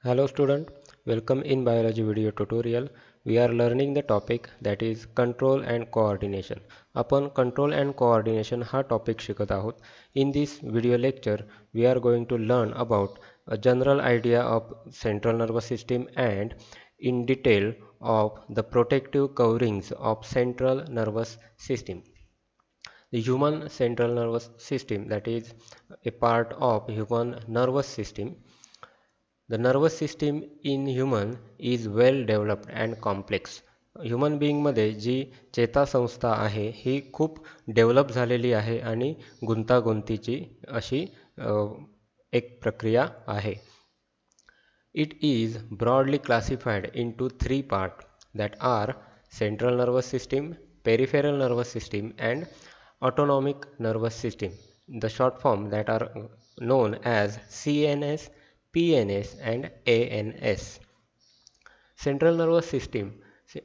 Hello student, welcome in biology video tutorial. We are learning the topic that is control and coordination. आपण control and coordination हा topic शिकत आहोत. In this video lecture, we are going to learn about a general idea of central nervous system and in detail of the protective coverings of central nervous system. The human central nervous system, that is a part of human nervous system. The nervous system in human is well developed and complex. Human बीइंगमध्ये जी चेतासंस्था आहे ही खूप develop झालेली आहे आणि गुंतागुंतीची अशी एक प्रक्रिया आहे. It is broadly classified into three parts that are central nervous system, peripheral nervous system and autonomic nervous system. The short form that are known as CNS, PNS and ANS. Central nervous system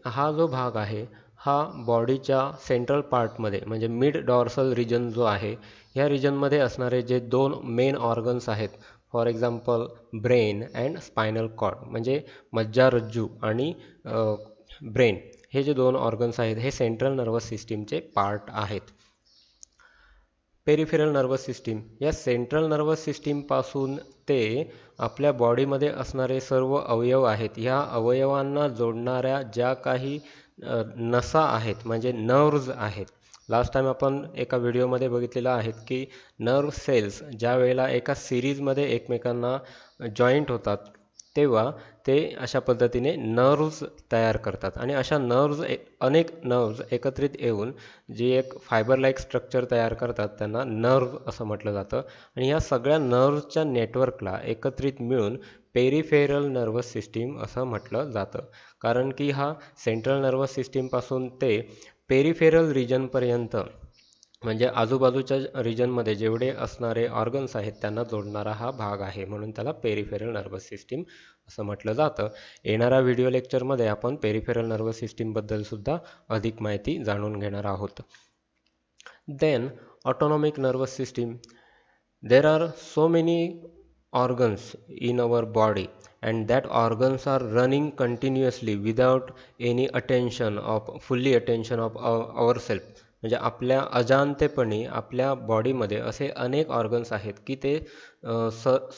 हा जो भाग आहे हा बॉडीच्या central पार्टमध्ये म्हणजे mid dorsal region जो आहे ह्या रिजनमध्ये असणारे जे दोन मेन ऑर्गन्स आहेत, for example brain and spinal cord, म्हणजे मज्जारज्जू आणि ब्रेन, हे जे दोन ऑर्गन्स आहेत हे सेंट्रल नर्वस सिस्टीमचे पार्ट आहेत. पेरिफेरल नर्वस सिस्टीम या सेंट्रल नर्वस सिस्टीमपासून ते आपल्या बॉडीमध्ये असणारे सर्व अवयव आहेत, ह्या अवयवांना जोडणाऱ्या ज्या काही नसा आहेत म्हणजे नर्व्ज आहेत. लास्ट टाइम आपण एका व्हिडिओमध्ये बघितलेलं आहे की नर्व सेल्स ज्या वेळेला एका सिरीजमध्ये एकमेकांना जॉईंट होतात तेव्हा ते अशा पद्धतीने नर्व्ज तयार करतात आणि अशा अनेक नर्व्ज एकत्रित येऊन जी एक फायबर लाईक स्ट्रक्चर तयार करतात त्यांना नर्व असं म्हटलं जातं. आणि ह्या सगळ्या नर्व्जच्या नेटवर्कला एकत्रित मिळून पेरिफेरल नर्वस सिस्टीम असं म्हटलं जातं, कारण की हा सेंट्रल नर्वस सिस्टीमपासून ते पेरिफेरल रिजनपर्यंत म्हणजे आजूबाजूच्या रिजनमध्ये जेवढे असणारे ऑर्गन्स आहेत त्यांना जोडणारा हा भाग आहे, म्हणून त्याला पेरिफेरल नर्वस सिस्टीम असं म्हटलं जातं. येणाऱ्या व्हिडिओ लेक्चरमध्ये आपण पेरिफेरल नर्वस सिस्टीमबद्दल सुद्धा अधिक माहिती जाणून घेणार आहोत. Then autonomic nervous system. There are so many organs in our body and that organs are running continuously without any attention of fully attention of ourselves. म्हणजे आपल्या अजाणतेपणी आपल्या बॉडीमध्ये असे अनेक ऑर्गन्स आहेत की ते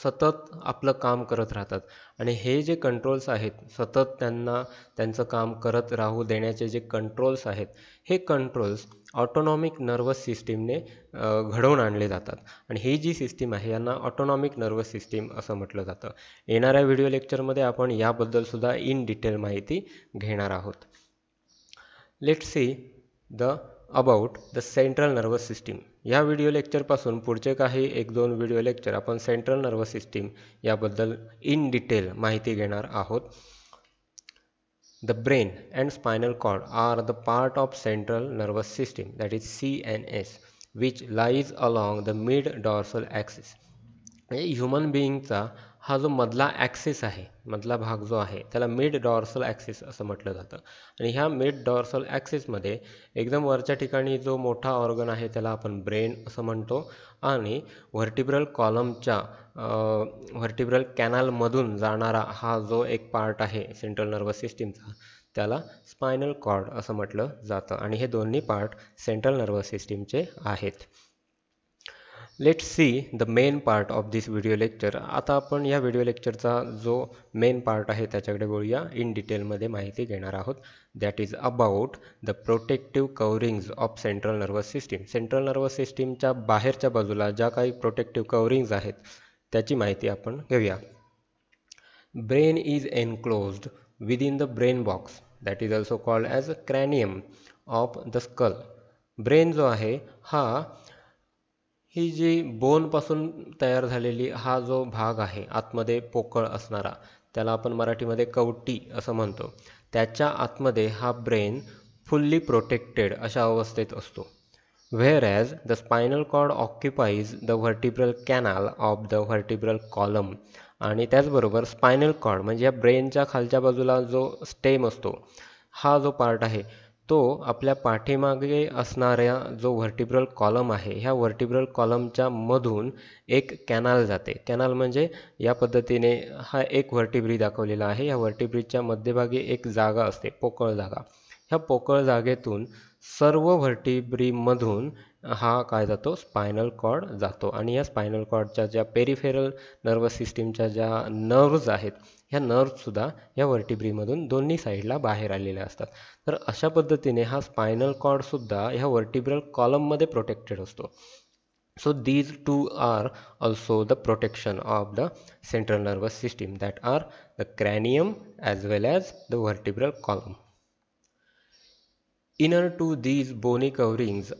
सतत आपलं काम करत राहतात आणि हे जे कंट्रोल्स आहेत सतत त्यांचं काम करत राहू देण्याचे जे कंट्रोल्स आहेत हे कंट्रोल्स ऑटोनॉमिक नर्वस सिस्टीमने घडवून आणले जातात आणि ही जी सिस्टीम आहे यांना ऑटोनॉमिक नर्वस सिस्टीम असं म्हटलं जातं. येणाऱ्या व्हिडिओ लेक्चरमध्ये आपण याबद्दल सुद्धा इन डिटेल माहिती घेणार आहोत. Let's see the about the central nervous system. या व्हिडिओ लेक्चरपासून पुढचे काही 1-2 व्हिडिओ लेक्चर आपण सेंट्रल नर्वस सिस्टीम याबद्दल इन डिटेल माहिती घेणार आहोत. The brain and spinal cord are the part of central nervous system, that is CNS, which lies along the mid-dorsal axis. Human बीइंगचा हा जो मधला ॲक्सिस आहे, मधला भाग जो आहे त्याला मिड डॉर्सल ॲक्सिस असं म्हटलं जातं आणि ह्या मिड डॉर्सल ॲक्सिसमध्ये एकदम वरच्या ठिकाणी जो मोठा ऑर्गन आहे त्याला आपण ब्रेन असं म्हणतो आणि व्हर्टिब्रल कॉलमच्या व्हर्टिब्रल कॅनलमधून जाणारा हा जो एक पार्ट आहे सेंट्रल नर्वस सिस्टीमचा त्याला स्पायनल कॉर्ड असं म्हटलं जातं आणि हे दोन्ही पार्ट सेंट्रल नर्वस सिस्टीमचे आहेत. Let's see the main part of this video lecture. आता आपण या व्हिडिओ लेक्चरचा जो मेन पार्ट आहे त्याच्याकडे बोलूया. इन डिटेलमध्ये माहिती घेणार आहोत. That is about the protective coverings of central nervous system. Central nervous सिस्टीमच्या बाहेरच्या बाजूला ज्या काही प्रोटेक्टिव्ह कवरिंग्ज आहेत त्याची माहिती आपण घेऊया. Brain is enclosed within the brain box, that is also called as a cranium of the skull. Brain जो आहे हा ही जी बोनपासून तयार झालेली हा जो भाग आहे आतमध्ये पोकळ असणारा त्याला आपण मराठीमध्ये कवटी असं म्हणतो, त्याच्या आतमध्ये हा ब्रेन फुल्ली प्रोटेक्टेड अशा अवस्थेत असतो. Whereas the spinal cord occupies the vertebral canal of the vertebral column. आणि त्याचबरोबर स्पायनल कॉर्ड म्हणजे या ब्रेनच्या खालच्या बाजूला जो स्टेम असतो हा जो पार्ट आहे तो आपल्या पाठीमागे असणाऱ्या जो व्हर्टिब्रल कॉलम आहे ह्या व्हर्टिब्रल कॉलमच्या मधून एक कॅनाल जाते. कॅनाल म्हणजे या पद्धतीने हा एक व्हर्टिब्री दाखवलेला आहे. या व्हर्टिब्रीच्या मध्यभागी एक जागा असते, पोकळ जागा. ह्या पोकळ जागेतून सर्व व्हर्टिब्रीमधून हा काय जातो, स्पायनल कॉर्ड जातो. आणि या स्पायनल कॉर्डच्या ज्या पेरिफेरल नर्वस सिस्टीमच्या ज्या नर्व्ज आहेत ह्या नर्व्हसुद्धा या व्हर्टिब्रीमधून दोन्ही साईडला बाहेर आलेल्या असतात. तर अशा पद्धतीने हा स्पायनल कॉर्डसुद्धा ह्या व्हर्टिब्रल कॉलममध्ये प्रोटेक्टेड असतो. So these two are also the protection of the central nervous system, that are the cranium as well as the vertebral column. Inner to these bony coverings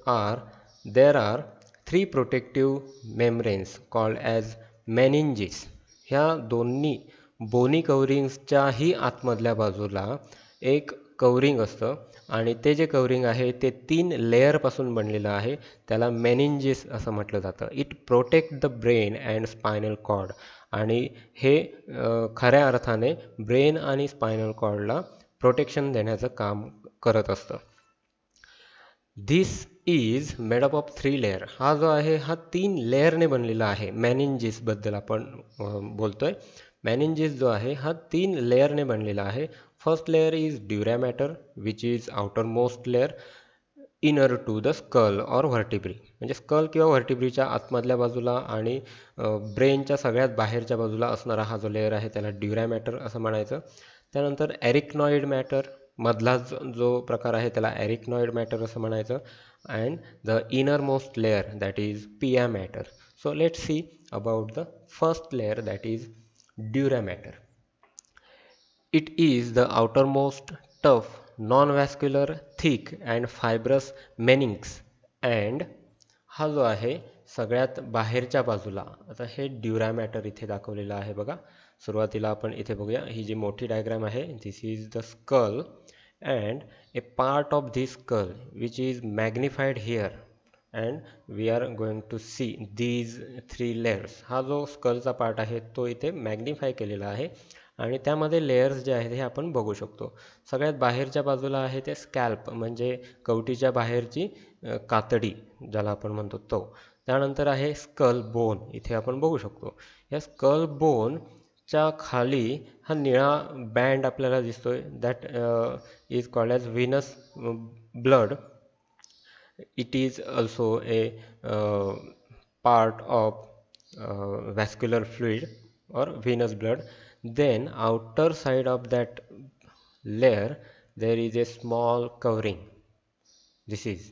there are three protective membranes called as meninges. ह्या दोन्ही बोनी कवरिंग्सच्याही आतमधल्या बाजूला एक covering असतं आणि ते जे covering आहे ते 3 लेअरपासून बनलेलं आहे. त्याला मेनिंजेस असं म्हटलं जातं. It protect the brain and spinal cord. आणि हे खऱ्या अर्थाने ब्रेन आणि स्पायनल कॉर्डला प्रोटेक्शन देण्याचं काम करत असतं. This is made up of 3 layer. हा जो आहे हा 3 लेअरने बनलेला आहे. मेनिंजेसबद्दल आपण बोलतोय. मेनिंजेस जो आहे हा 3 लेअरने बनलेला आहे. First layer is dura mater which is outer most layer inner to the skull or vertebrae. म्हणजे स्कल किंवा व्हर्टिब्रीच्या आतमधल्या बाजूला आणि ब्रेनच्या सगळ्यात बाहेरच्या बाजूला असणारा हा जो लेअर आहे त्याला ड्युरॅमॅटर असं म्हणायचं. त्यानंतर एरिक्नॉइड मॅटर मधला जो प्रकार आहे त्याला एरिक्नॉइड मॅटर असं म्हणायचं. And the inner most layer that is pia mater. So let see about the first layer that is dura mater. It is the outermost tough, non-vascular, thick and fibrous meninx. And हा जो आहे सगळ्यात बाहेरच्या बाजूला, आता हे ड्युरॅमॅटर इथे दाखवलेलं आहे बघा. सुरुवातीला आपण इथे बघूया, ही जी मोठी डायग्राम आहे this is the skull and a part of this skull which is magnified here and we are going to see these 3 layers. हा जो स्कलचा पार्ट आहे तो इथे मॅग्निफाय केलेला आहे आणि त्यामध्ये लेयर्स जे आहेत हे आपण बघू शकतो. सगळ्यात बाहेरच्या बाजूला आहे ते स्कॅल्प म्हणजे कवटीच्या बाहेरची कातडी ज्याला आपण म्हणतो तो. त्यानंतर आहे स्कल बोन, इथे आपण बघू शकतो. या स्कल बोनच्या खाली हा निळा बँड आपल्याला दिसतोय that is called as Venus blood. It is also a part of vascular fluid or venous blood. Then outer side of that layer there is a small covering. This is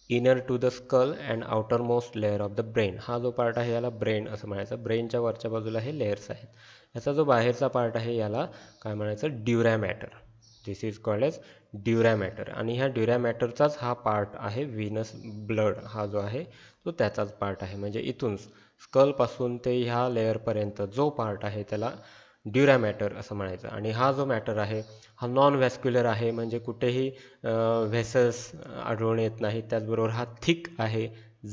inner to the skull and outermost layer of the brain. हा जो part आहे याला brain असं म्हणायचं. ब्रेनच्या वरच्या बाजूला हे layers आहेत. याचा जो बाहेरचा पार्ट आहे याला काय म्हणायचं, ड्युरॅमॅटर. दिस इज कॉल्ड एज ड्युरॅमॅटर. आणि ह्या ड्युरॅमॅटरचाच हा पार्ट आहे व्हीनस ब्लड. हा जो आहे तो त्याचाच पार्ट आहे. म्हणजे इथून स्कलपासून ते ह्या लेअरपर्यंत जो पार्ट आहे त्याला ड्युरॅमॅटर असं म्हणायचं. आणि हा जो मॅटर आहे हा नॉन व्हॅस्क्युलर आहे म्हणजे कुठेही व्हेसल्स आढळून येत नाही. त्याचबरोबर हा थिक आहे,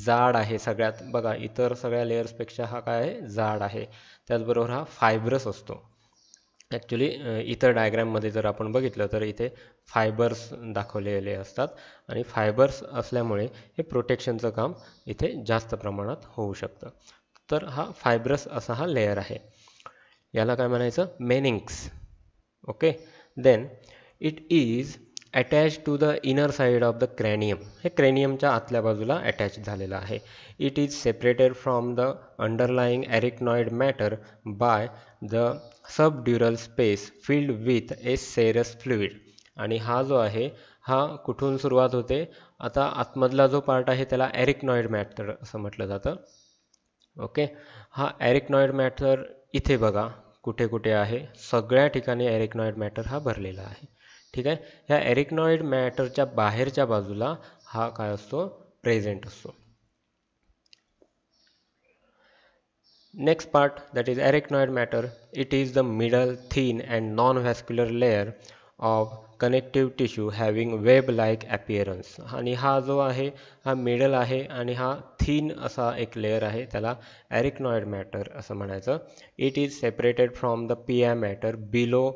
जाड आहे. सगळ्यात बघा इतर सगळ्या लेयर्सपेक्षा हा काय आहे, जाड आहे. त्याचबरोबर हा फायब्रस असतो. ॲक्च्युली इतर डायग्रॅममध्ये जर आपण बघितलं तर इथे फायबर्स दाखवलेले असतात आणि फायबर्स असल्यामुळे हे प्रोटेक्शनचं काम इथे जास्त प्रमाणात होऊ शकतं. तर हा फायब्रस असा हा लेयर आहे. याला काय म्हणायचं, meninges. Okay. Then it is attach to the inner side of the cranium. हे क्रॅनियमच्या आतल्या बाजूला अटॅच झालेलं आहे. It is separated from the underlying arachnoid mater by the subdural space filled with a serous fluid. आणि हा जो आहे हा कुठून सुरुवात होते, आता आतमधला जो पार्ट आहे त्याला एरिक्नॉइड मॅटर असं म्हटलं जातं. ओके. हा एरिक्नॉइड मॅटर इथे बघा कुठे कुठे आहे, सगळ्या ठिकाणी एरिक्नॉइड मॅटर हा भरलेला आहे. ठीक आहे. ह्या एरिक्नॉइड मॅटरच्या बाहेरच्या बाजूला हा काय असतो, प्रेझेंट असतो. Next part that is arachnoid matter. It is the middle thin and non-vascular layer of connective tissue having web-like appearance. आणि हा जो आहे हा मिडल आहे आणि हा थिन असा एक लेयर आहे त्याला arachnoid matter असं म्हणायचं. It is separated from the pia matter below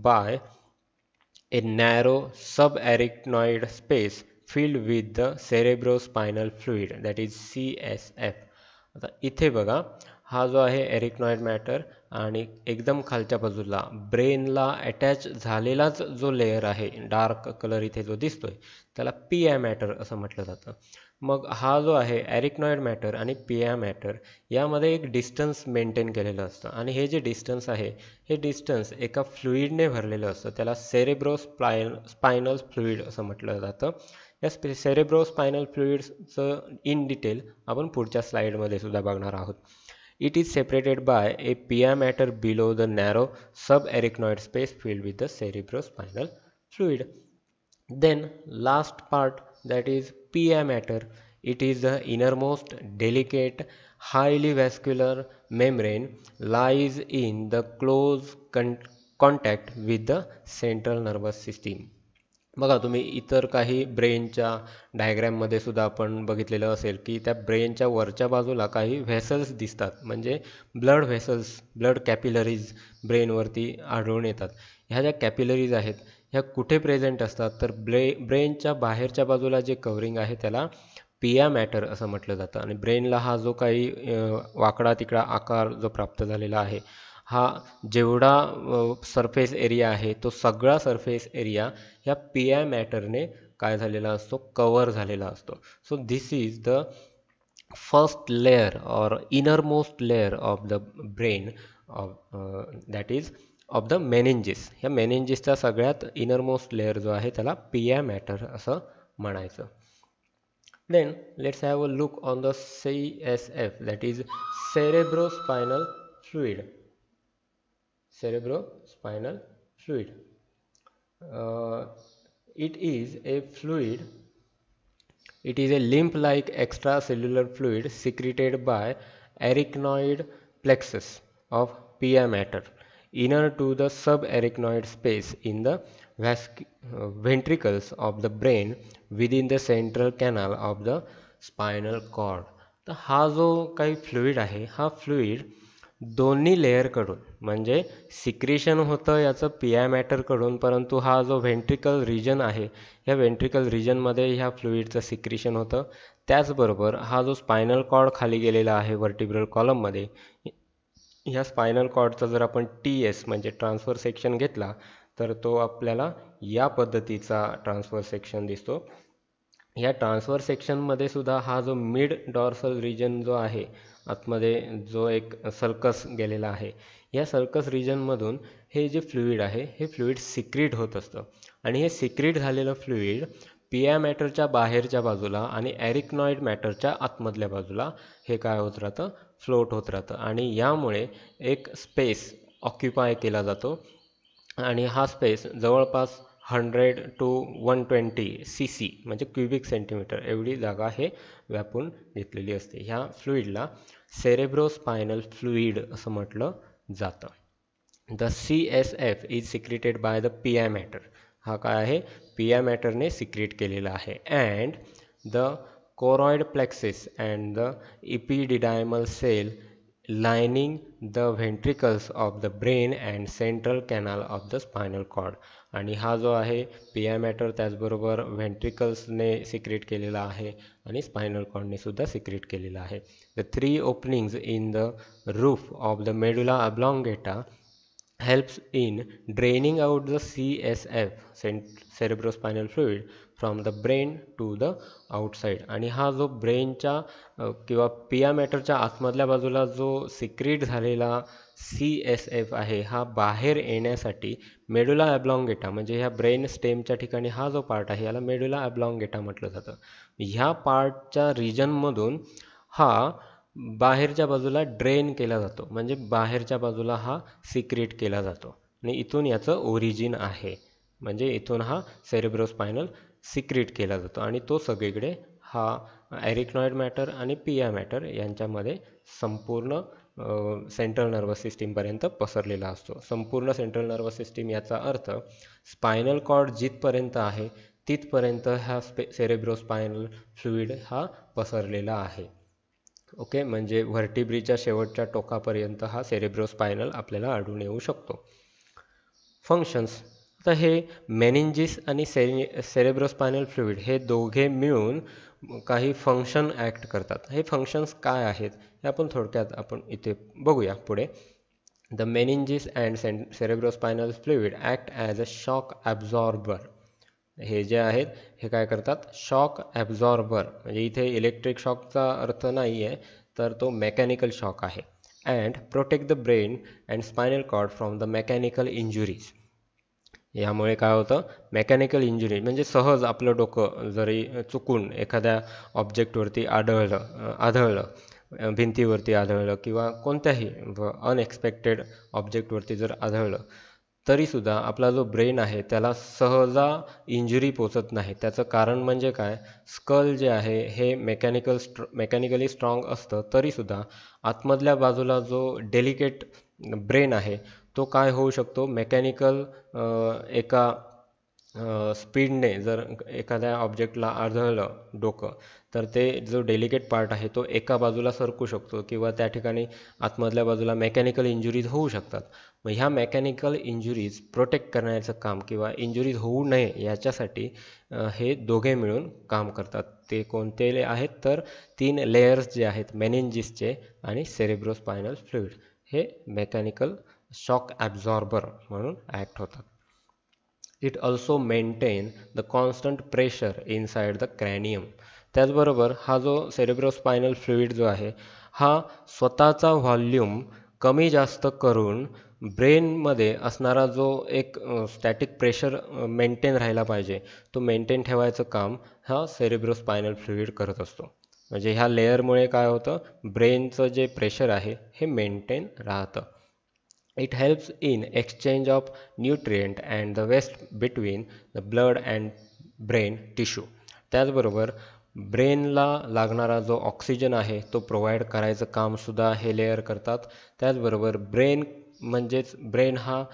by a narrow subarachnoid space filled with the cerebrospinal fluid that is CSF. आता इथे बघा, हा जो आहे एरिकनॉइड मॅटर आणि एकदम खालच्या बाजूला ब्रेनला अटॅच झालेलाच जो लेयर आहे डार्क कलर इथे जो दिसतोय त्याला पी आय मॅटर असं म्हटलं जातं. मग हा जो आहे एरिकनॉइड मॅटर आणि पी आय मॅटर यामध्ये एक डिस्टन्स मेंटेन केलेलं असतं आणि हे जे डिस्टन्स आहे हे डिस्टन्स एका फ्लुइडने भरलेलं असतं. त्याला स्पायनल फ्लुइड असं म्हटलं जातं. या सेरेब्रोस्पायनल फ्लुइड्सचं इन डिटेल आपण पुढच्या स्लाइडमध्ये सुद्धा बघणार आहोत. It is separated by a pia mater below the narrow sub arachnoid space filled with the cerebrospinal fluid. Then last part, that is pia matter. It is the innermost delicate highly vascular membrane lies in the close contact with the central nervous system. बघा तुम्ही इतर काही ब्रेनच्या डायग्रॅममध्ये सुद्धा आपण बघितलेलं असेल की त्या ब्रेनच्या वरच्या बाजूला काही व्हेसल्स दिसतात, म्हणजे ब्लड व्हेसल्स, ब्लड कॅपिलरीज ब्रेनवरती आढळून येतात. ह्या ज्या कॅपिलरीज आहेत ह्या कुठे प्रेझेंट असतात तर ब्रेनच्या बाहेरच्या बाजूला जे कव्हरिंग आहे त्याला पिया मॅटर असं म्हटलं जातं. आणि ब्रेनला हा जो काही वाकडा तिकडा आकार जो प्राप्त झालेला आहे हा जेवढा सरफेस एरिया आहे तो सगळा सरफेस एरिया ह्या पी आय मॅटरने काय झालेला असतो, कव्हर झालेला असतो. So this is the first layer और innermost layer of the brain of that is of the meninges. ह्या मेनिंजिसचा सगळ्यात इनरमोस्ट लेयर जो आहे त्याला पी आय मॅटर असं म्हणायचं. Then let's have a look on the CSF, that is cerebrospinal fluid. Cerebrospinal fluid. It is a fluid. It is a lymph-like extracellular fluid secreted by arachnoid plexus of pia mater inner to the subarachnoid space in the ventricles of the brain within the central canal of the spinal cord. तर हा जो काही fluid आहे हा fluid दोन्ही लेअरकडून म्हणजे secretion होतं याचं पी आय मॅटरकडून, परंतु हा जो व्हेंट्रिकल रिजन आहे ह्या व्हेंट्रिकल रिजनमध्ये ह्या फ्लुइडचं सिक्रेशन होतं. त्याचबरोबर हा जो स्पायनल कॉर्ड खाली गेलेला आहे व्हर्टिब्रल कॉलममध्ये, ह्या स्पायनल कॉर्डचा जर आपण TS म्हणजे ट्रान्सफर सेक्शन घेतला तर तो आपल्याला या पद्धतीचा ट्रान्सफर सेक्शन दिसतो. या ट्रान्सफर सेक्शनमध्ये सुद्धा हा जो मिड डॉर्सल रिजन जो आहे आतमध्ये जो एक सर्कस गेलेला आहे या सर्कस रिजनमधून हे जे फ्लुइड आहे हे फ्लुइड सिक्रीट होत असतं. आणि हे सिक्रीट झालेलं फ्लुइड पिया मॅटरच्या बाहेरच्या बाजूला आणि ॲरिकनॉइड मॅटरच्या आतमधल्या बाजूला हे काय होत राहतं, फ्लोट होत राहतं. आणि यामुळे एक स्पेस ऑक्युपाय केला जातो आणि हा स्पेस जवळपास 100 to 120 CC म्हणजे क्युबिक सेंटीमीटर एवढी जागा हे व्यापून घेतलेली असते. ह्या फ्लुइडला सेरेब्रोस्पायनल फ्लुइड असं म्हटलं जातं. The CSF is secreted by the P I mater. हा काय आहे, पी आय मॅटरने सिक्रेट केलेला आहे. And the choroid plexus and the epididymal cell lining the ventricles of the brain and central canal of the spinal cord. आणि हा जो आहे पी आय मॅटर त्याचबरोबर व्हेंट्रिकल्सने सिक्रेट केलेला आहे आणि स्पायनल कॉर्डने सुद्धा सिक्रेट केलेला आहे. The 3 openings in the roof of the medulla oblongata helps in draining out the CSF cerebrospinal fluid from the brain to the outside. आणि हा जो ब्रेनच्या किंवा पिया मॅटरच्या आतमधल्या बाजूला जो सिक्रीट झालेला CSF आहे हा बाहेर येण्यासाठी मेडुला ॲब्लॉंगेटा म्हणजे ह्या ब्रेन स्टेमच्या ठिकाणी हा जो पार्ट आहे याला मेडुला ॲब्लॉंगेटा म्हटलं जातं. ह्या पार्टच्या रिजनमधून हा बाहेरच्या बाजूला ड्रेन केला जातो, म्हणजे बाहेरच्या बाजूला हा सिक्रेट केला जातो आणि इथून याचं ओरिजिन आहे. म्हणजे इथून हा सेरेब्रोस्पायनल सिक्रेट केला जातो आणि तो सगळीकडे हा ॲरिकनॉइड मॅटर आणि पिया मॅटर यांच्यामध्ये संपूर्ण सेंट्रल नर्वस सिस्टीमपर्यंत पसरलेला असतो. संपूर्ण सेंट्रल नर्वस सिस्टीम याचा अर्थ स्पायनल कॉर्ड जिथपर्यंत आहे तिथपर्यंत हा सेरेब्रोस्पायनल फ्लुइड हा पसरलेला आहे. ओके, म्हणजे व्हर्टिब्रीच्या शेवटच्या टोकापर्यंत हा सेरेब्रोस्पायनल आपल्याला आढळून येऊ शकतो. फंक्शन्स. आता हे मेनिंजिस आणि सेरेब्रोस्पायनल फ्लुइड हे दोघे मिळून काही फंक्शन ॲक्ट करतात. हे फंक्शन्स काय आहेत हे आपण थोडक्यात आपण इथे बघूया पुढे. The meninges and cerebrospinal fluid act as a shock absorber. हे जे आहेत हे काय करतात, शॉक ॲब्झॉर्बर, म्हणजे इथे इलेक्ट्रिक शॉकचा अर्थ नाही आहे, तर तो मेकॅनिकल शॉक आहे. And protect the brain and spinal cord from the mechanical injuries. यामुळे काय होतं, मेकॅनिकल इंजुरी म्हणजे सहज आपलं डोकं जरी चुकून एखाद्या ऑब्जेक्टवरती आदळलं, भिंतीवरती आदळलं किंवा कोणत्याही अनएक्सपेक्टेड ऑब्जेक्टवरती जर आदळलं, तरीसुद्धा आपला जो ब्रेन आहे त्याला सहजा इंजुरी पोचत नाही. त्याचं कारण म्हणजे काय, स्कल जे आहे हे मेकॅनिकली स्ट्रॉंग असतं, तरीसुद्धा आतमधल्या बाजूला जो डेलिकेट ब्रेन आहे तो काय होऊ शकतो, मेकॅनिकल एका स्पीडने जर एखाद्या ऑब्जेक्टला आदळलं डोकं, तर ते जो डेलिकेट पार्ट आहे तो एका बाजूला सरकू शकतो किंवा त्या ठिकाणी आतमधल्या बाजूला मेकॅनिकल इंजुरीज होऊ शकतात. मग ह्या मेकॅनिकल इंजुरीज प्रोटेक्ट करण्याचं काम किंवा इंजुरीज होऊ नये याच्यासाठी हे दोघे मिळून काम करतात. ते कोणते आहेत तर 3 लेयर्स जे आहेत मेनिंजिसचे आणि सेरेब्रोस्पायनल फ्लुइड, हे मेकॅनिकल शॉक ॲब्झॉर्बर म्हणून ॲक्ट होतात. It also maintain the constant pressure inside the cranium. त्याचबरोबर हा जो सेरेब्रोस्पायनल फ्लुइड जो आहे हा स्वतःचा व्हॉल्यूम कमी जास्त करून ब्रेनमध्ये असणारा जो एक स्टॅटिक प्रेशर मेंटेन राहायला पाहिजे तो मेंटेन ठेवायचं काम हा सेरेब्रोस्पायनल फ्लुइड करत असतो. म्हणजे ह्या लेअरमुळे काय होतं, ब्रेनचं जे प्रेशर आहे हे मेंटेन राहतं. It helps in exchange of nutrient and the waste between the blood and brain tissue. त्याचबरोबर ब्रेनला लागणारा जो ऑक्सिजन आहे तो प्रोव्हाइड करायचं कामसुद्धा हे लेअर करतात. त्याचबरोबर ब्रेन हा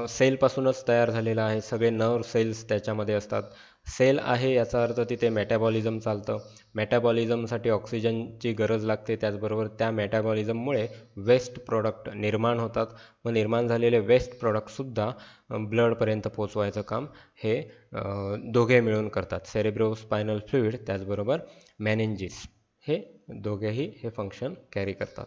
सेलपासूनच तयार झालेला आहे. सगळे नर्व सेल्स त्याच्यामध्ये असतात. सेल आहे याचा अर्थ तिथे मेटाबॉलिझम चालतं. मेटाबॉलिझमसाठी ऑक्सिजनची गरज लागते. त्याचबरोबर त्या मेटाबॉलिझममुळे वेस्ट प्रोडक्ट निर्माण होतात. मग निर्माण झालेले वेस्ट प्रोडक्टसुद्धा ब्लडपर्यंत पोचवायचं काम हे दोघे मिळून करतात. सेरेब्रोस्पायनल फ्लुइड त्याचबरोबर मेनिंजिस हे दोघेही हे फंक्शन कॅरी करतात.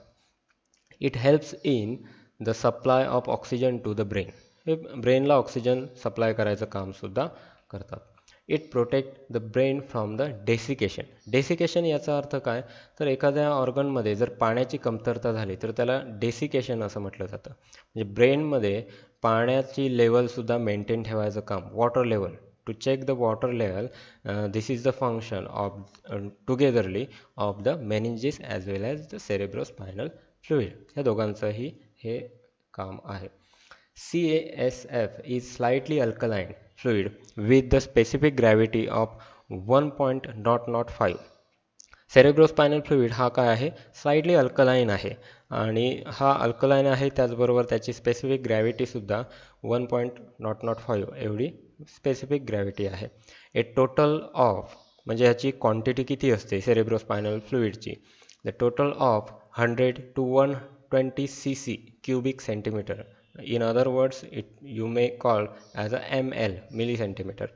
It helps in the supply of oxygen two the brain. हे ब्रेनला ऑक्सिजन सप्लाय करायचं कामसुद्धा करतात. It protect the brain from the desiccation. Desiccation याचा अर्थ काय, तर एखाद्या ऑर्गनमध्ये जर पाण्याची कमतरता झाली तर त्याला डेसिकेशन असं म्हटलं जातं. म्हणजे ब्रेनमध्ये पाण्याची लेवलसुद्धा मेंटेन ठेवायचं काम, water level, to check the water level. This is the function of togetherly of the meninges as well as the cerebrospinal fluid. या दोघांचंही हे काम आहे. CASF is slightly alkaline fluid with the specific gravity of 1.005. Cerebrospinal fluid हा काय आहे, slightly alkaline आहे आणि हा अल्कलाईन आहे. त्याचबरोबर त्याची स्पेसिफिक ग्रॅव्हिटीसुद्धा 1.005 एवढी स्पेसिफिक ग्रॅव्हिटी आहे. ए टोटल ऑफ, म्हणजे ह्याची क्वांटिटी किती असते cerebrospinal फ्लुइडची, the total of 100 to 120 cc cubic centimeter. In other words, you may call as a ml, milliliter,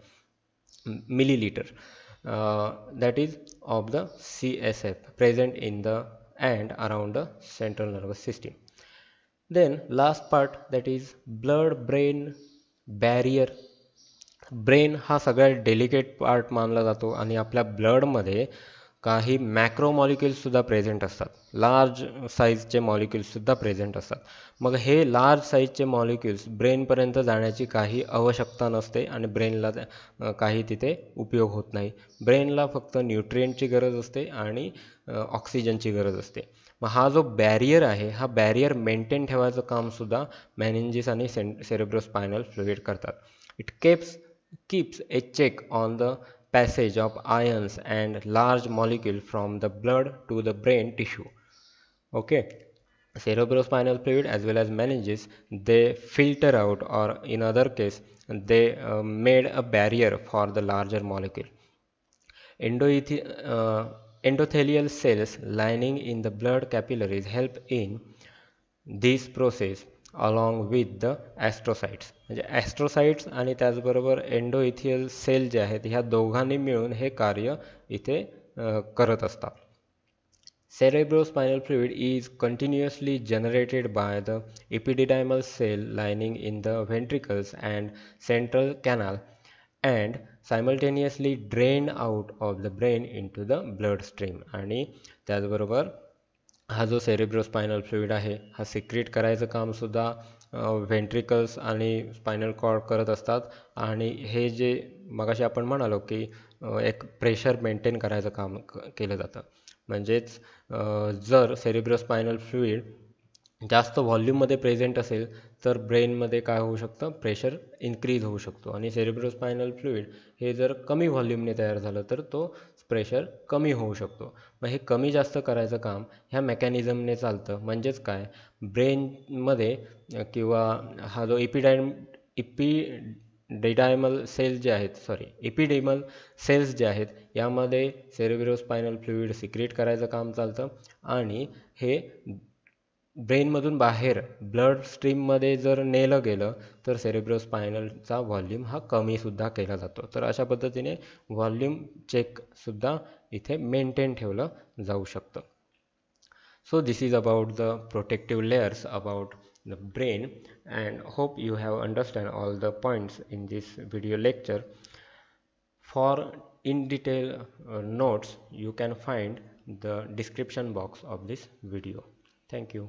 that is of the CSF present in the and around the central nervous system. Then last part, that is blood brain barrier. Brain हा सगळ्यात delicate part मानला जातो आणि आपल्या ब्लडमध्ये काही macro मॉलिक्युल्ससुद्धा present असतात. Large साईजचे मॉलिक्युल्ससुद्धा present असतात. मग हे लार्ज साईजचे मॉलिक्युल्स ब्रेनपर्यंत जाण्याची काही आवश्यकता नसते आणि ब्रेनला काही तिथे उपयोग होत नाही. ब्रेनला फक्त न्यूट्रिएंटची गरज असते आणि ऑक्सिजनची गरज असते. मग हा जो बॅरियर आहे हा बॅरियर मेंटेन ठेवायचं कामसुद्धा मेनिंजिस आणि सेरेब्रोस्पायनल फ्लुइड करतात. It keeps a check on the passage of ions and large molecule from the blood to the brain tissue. Okay, cerebrospinal fluid as well as meninges, they filter out, or in other case they made a barrier for the larger molecule. Endothelial cells lining in the blood capillaries help in this process. along with the astrocytes. म्हणजे ॲस्ट्रोसाइट्स आणि त्याचबरोबर एंडोइथियल sale जे आहेत ह्या दोघांनी मिळून हे कार्य इथे करत असतात. Cerebrospinal fluid is continuously generated by the epididymal cell lining in the ventricles and central canal and simultaneously drained out of the brain into the bloodstream. आणि त्याचबरोबर हा जो सेरेब्रोस्पायनल फ्लुइड आहे हा सिक्रेट करायचं काम सुद्धा व्हेंट्रिकल्स आणि स्पायनल कॉर्ड करत असतात. आणि हे जे मगाशी आपण म्हणालो की एक प्रेशर मेंटेन करायचं काम केलं जातं. म्हणजेच जर सेरेब्रोस्पायनल फ्लुइड जास्त व्हॉल्यूममध्ये प्रेझेंट असेल तर ब्रेनमध्ये काय होऊ शकतं, प्रेशर इन्क्रीज होऊ शकतो. आणि सेरेब्रोस्पायनल फ्लुइड हे जर कमी व्हॉल्यूमने तयार झालं तर तो प्रेशर कमी होऊ शकतो. मग हे कमी जास्त करायचं काम ह्या मेकॅनिझमने चालतं. म्हणजेच काय, ब्रेनमध्ये किंवा हा जो इपिडेडायमल सेल जे आहेत एपिडेमल सेल्स जे आहेत यामध्ये सेरेब्रोस्पायनल फ्लुइड सिक्रेट करायचं काम चालतं. आणि हे ब्रेनमधून बाहेर ब्लड स्ट्रीममध्ये जर नेलं गेलं तर सेरेब्रोस्पायनलचा व्हॉल्यूम हा कमीसुद्धा केला जातो. तर अशा पद्धतीने व्हॉल्यूम चेकसुद्धा इथे मेंटेन ठेवलं जाऊ शकतं. So this is about the protective layers about the brain, and hope you have understand all the points in this video lecture. For in detail notes you can find the description box of this video. Thank you.